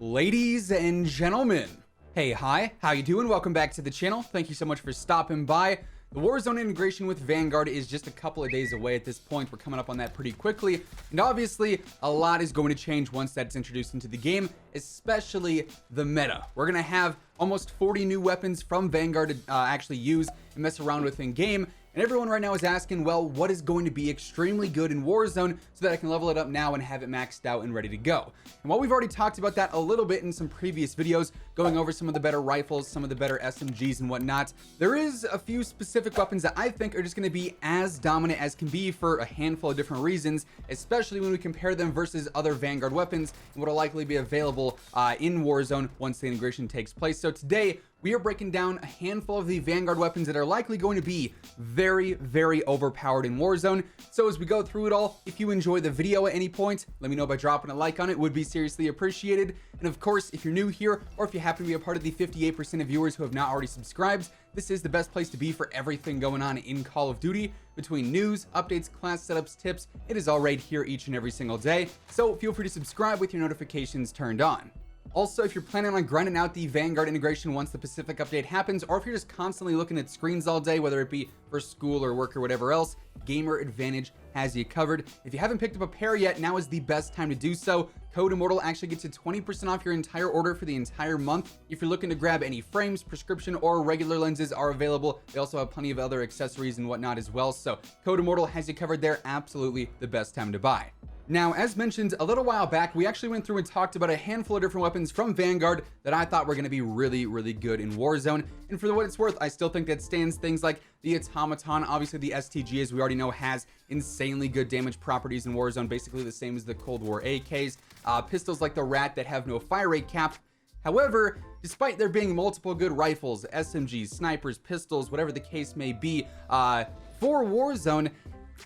Ladies and gentlemen, hey, hi, how you doing? Welcome back to the channel. Thank you so much for stopping by. The Warzone integration with Vanguard is just a couple of days away at this point. We're coming up on that pretty quickly, and obviously a lot is going to change once that's introduced into the game, especially the meta. We're gonna have almost 40 new weapons from Vanguard to actually use and mess around with in game. And everyone right now is asking, well, what is going to be extremely good in Warzone so that I can level it up now and have it maxed out and ready to go? And while we've already talked about that a little bit in some previous videos, going over some of the better rifles, some of the better SMGs and whatnot, there is a few specific weapons that I think are just going to be as dominant as can be for a handful of different reasons, especially when we compare them versus other Vanguard weapons and what will likely be available in Warzone once the integration takes place. So today, we are breaking down a handful of the Vanguard weapons that are likely going to be very, very overpowered in Warzone. So as we go through it all, if you enjoy the video at any point, let me know by dropping a like on it. Would be seriously appreciated. And of course, if you're new here, or if you happen to be a part of the 58% of viewers who have not already subscribed, this is the best place to be for everything going on in Call of Duty. Between news, updates, class setups, tips, it is all right here each and every single day. So feel free to subscribe with your notifications turned on. Also, if you're planning on grinding out the Vanguard integration once the Pacific update happens, or if you're just constantly looking at screens all day, whether it be for school or work or whatever else, Gamer Advantage has you covered. If you haven't picked up a pair yet, now is the best time to do so. Code Immortal actually gets you 20% off your entire order for the entire month. If you're looking to grab any frames, prescription, or regular lenses are available. They also have plenty of other accessories and whatnot as well. So Code Immortal has you covered there. Absolutely the best time to buy. Now, as mentioned a little while back, we actually went through and talked about a handful of different weapons from Vanguard that I thought were going to be really, really good in Warzone. And for what it's worth, I still think that stands. Things like the Automaton, obviously the STG, as we already know, has insanely good damage properties in Warzone, basically the same as the Cold War AKs. Pistols like the Rat that have no fire rate cap. However, despite there being multiple good rifles, SMGs, snipers, pistols, whatever the case may be, for Warzone,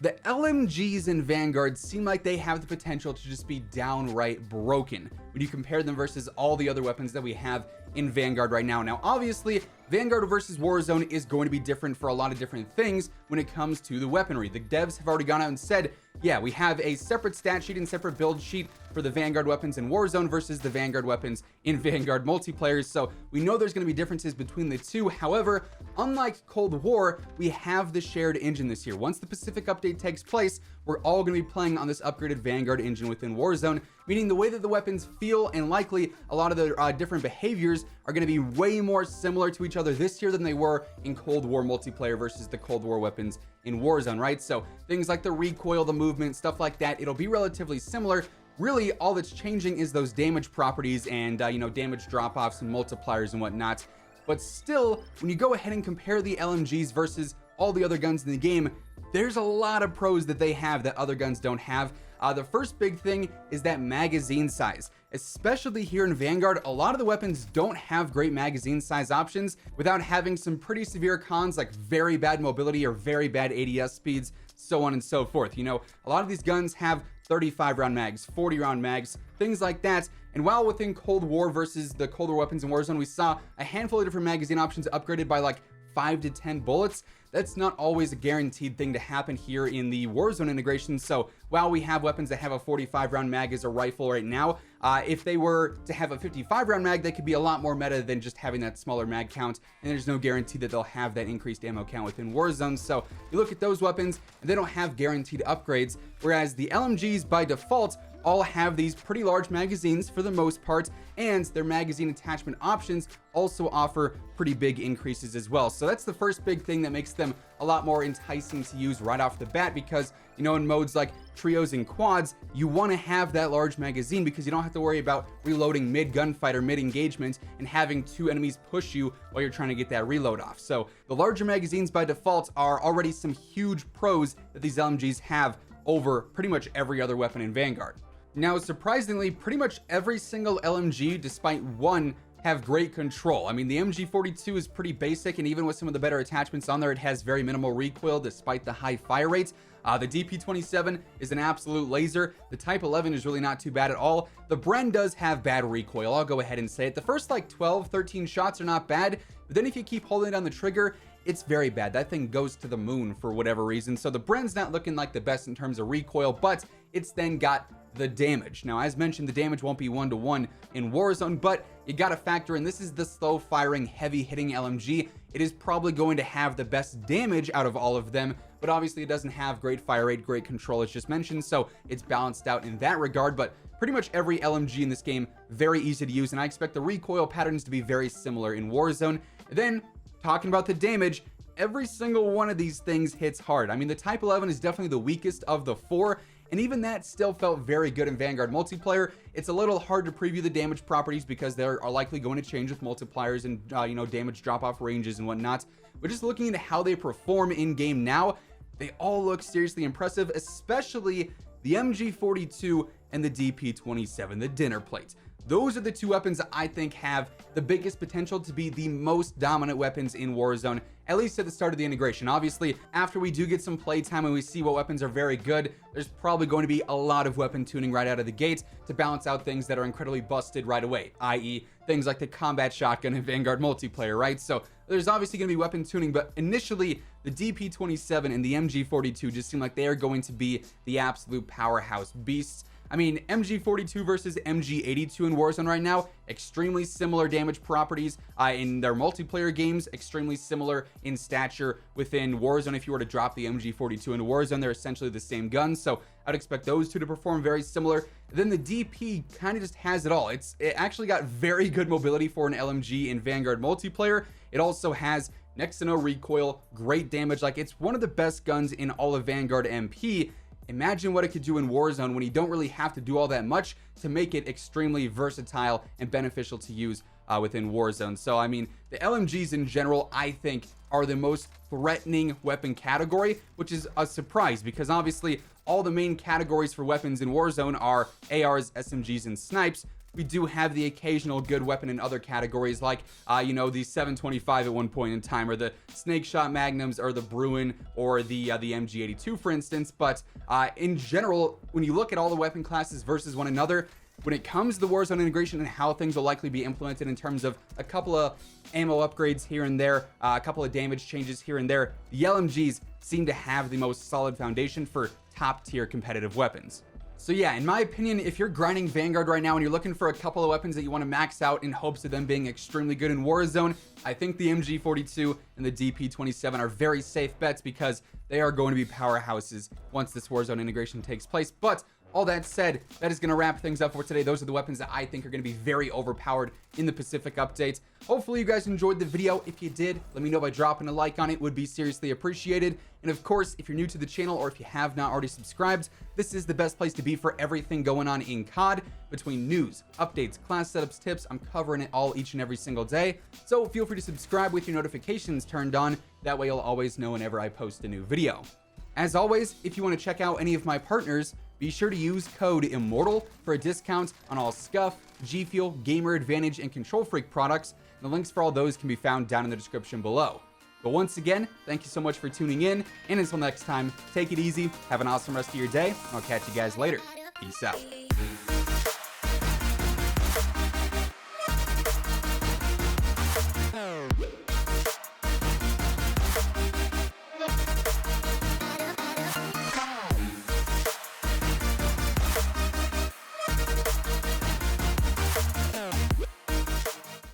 the LMGs in Vanguard seem like they have the potential to just be downright broken when you compare them versus all the other weapons that we have in Vanguard right now. Now, obviously, Vanguard versus Warzone is going to be different for a lot of different things when it comes to the weaponry. The devs have already gone out and said, yeah, we have a separate stat sheet and separate build sheet for the Vanguard weapons in Warzone versus the Vanguard weapons in Vanguard multiplayer. So we know there's going to be differences between the two. However, unlike Cold War, we have the shared engine this year. Once the Pacific update takes place, we're all going to be playing on this upgraded Vanguard engine within Warzone, meaning the way that the weapons feel and likely a lot of the different behaviors are going to be way more similar to each other this year than they were in Cold War multiplayer versus the Cold War weapons in Warzone, right? So things like the recoil, the movement, stuff like that, it'll be relatively similar. Really, all that's changing is those damage properties and, damage drop-offs and multipliers and whatnot. But still, when you go ahead and compare the LMGs versus all the other guns in the game, there's a lot of pros that they have that other guns don't have. The first big thing is that magazine size. Especially here in Vanguard, a lot of the weapons don't have great magazine size options without having some pretty severe cons like very bad mobility or very bad ADS speeds, so on and so forth. A lot of these guns have 35 round mags, 40 round mags, things like that. And while within Cold War versus the Cold War weapons in Warzone, we saw a handful of different magazine options upgraded by like 5 to 10 bullets. That's not always a guaranteed thing to happen here in the Warzone integration. So while we have weapons that have a 45 round mag as a rifle right now, if they were to have a 55 round mag, they could be a lot more meta than just having that smaller mag count. And there's no guarantee that they'll have that increased ammo count within Warzone. So you look at those weapons and they don't have guaranteed upgrades. Whereas the LMGs by default all have these pretty large magazines for the most part, and their magazine attachment options also offer pretty big increases as well. So that's the first big thing that makes them a lot more enticing to use right off the bat, because in modes like trios and quads, you want to have that large magazine because you don't have to worry about reloading mid gunfight or mid engagement and having two enemies push you while you're trying to get that reload off. So the larger magazines by default are already some huge pros that these LMGs have over pretty much every other weapon in Vanguard. Now, surprisingly, pretty much every single LMG, despite one, have great control. I mean, the MG42 is pretty basic, and even with some of the better attachments on there, it has very minimal recoil despite the high fire rates. The DP27 is an absolute laser. The Type 11 is really not too bad at all. The Bren does have bad recoil, I'll go ahead and say it. The first like 12, 13 shots are not bad, but then if you keep holding down the trigger, it's very bad. That thing goes to the moon for whatever reason. So the Bren's not looking like the best in terms of recoil, but it's then got the damage. Now, as mentioned, the damage won't be 1-to-1 in Warzone, but you gotta factor in this is the slow firing, heavy hitting LMG. It is probably going to have the best damage out of all of them, but obviously it doesn't have great fire rate, great control as just mentioned, so it's balanced out in that regard. But pretty much every LMG in this game, very easy to use, and I expect the recoil patterns to be very similar in Warzone. And then, talking about the damage, every single one of these things hits hard. I mean, the Type 11 is definitely the weakest of the four, and even that still felt very good in Vanguard multiplayer. It's a little hard to preview the damage properties because they are likely going to change with multipliers and you know, damage drop-off ranges and whatnot. But just looking at how they perform in game now, they all look seriously impressive, especially the MG42 and the DP27, the dinner plate. Those are the two weapons that I think have the biggest potential to be the most dominant weapons in Warzone, at least at the start of the integration. Obviously, after we do get some playtime and we see what weapons are very good, there's probably going to be a lot of weapon tuning right out of the gate to balance out things that are incredibly busted right away, i.e. things like the combat shotgun in Vanguard multiplayer, right? So there's obviously going to be weapon tuning, but initially the DP27 and the MG42 just seem like they are going to be the absolute powerhouse beasts. I mean, MG42 versus MG82 in Warzone right now, extremely similar damage properties in their multiplayer games, extremely similar in stature within Warzone. If you were to drop the MG42 into Warzone, they're essentially the same guns, so I'd expect those two to perform very similar. Then the DP kind of just has it all. It actually got very good mobility for an LMG in Vanguard multiplayer. It also has next to no recoil, great damage. Like, it's one of the best guns in all of Vanguard MP. Imagine what it could do in Warzone when you don't really have to do all that much to make it extremely versatile and beneficial to use within Warzone. So, I mean, the LMGs in general, I think, are the most threatening weapon category, which is a surprise because obviously all the main categories for weapons in Warzone are ARs, SMGs, and snipes. We do have the occasional good weapon in other categories like, you know, the 725 at one point in time, or the snake shot magnums, or the Bruin, or the MG82, for instance. But in general, when you look at all the weapon classes versus one another, when it comes to the Warzone integration and how things will likely be implemented in terms of a couple of ammo upgrades here and there, a couple of damage changes here and there, the LMGs seem to have the most solid foundation for top tier competitive weapons. So yeah, in my opinion, if you're grinding Vanguard right now and you're looking for a couple of weapons that you want to max out in hopes of them being extremely good in Warzone, I think the MG42 and the DP27 are very safe bets because they are going to be powerhouses once this Warzone integration takes place. But all that said, that is going to wrap things up for today. Those are the weapons that I think are going to be very overpowered in the Pacific updates. Hopefully you guys enjoyed the video. If you did, let me know by dropping a like on it. Would be seriously appreciated. And of course, if you're new to the channel or if you have not already subscribed, this is the best place to be for everything going on in COD. Between news, updates, class setups, tips, I'm covering it all each and every single day. So feel free to subscribe with your notifications turned on. That way you'll always know whenever I post a new video. As always, if you want to check out any of my partners, be sure to use code WhosImmortal for a discount on all Scuff, G Fuel, Gamer Advantage, and Control Freak products. The links for all those can be found down in the description below. But once again, thank you so much for tuning in, and until next time, take it easy, have an awesome rest of your day, and I'll catch you guys later. Peace out.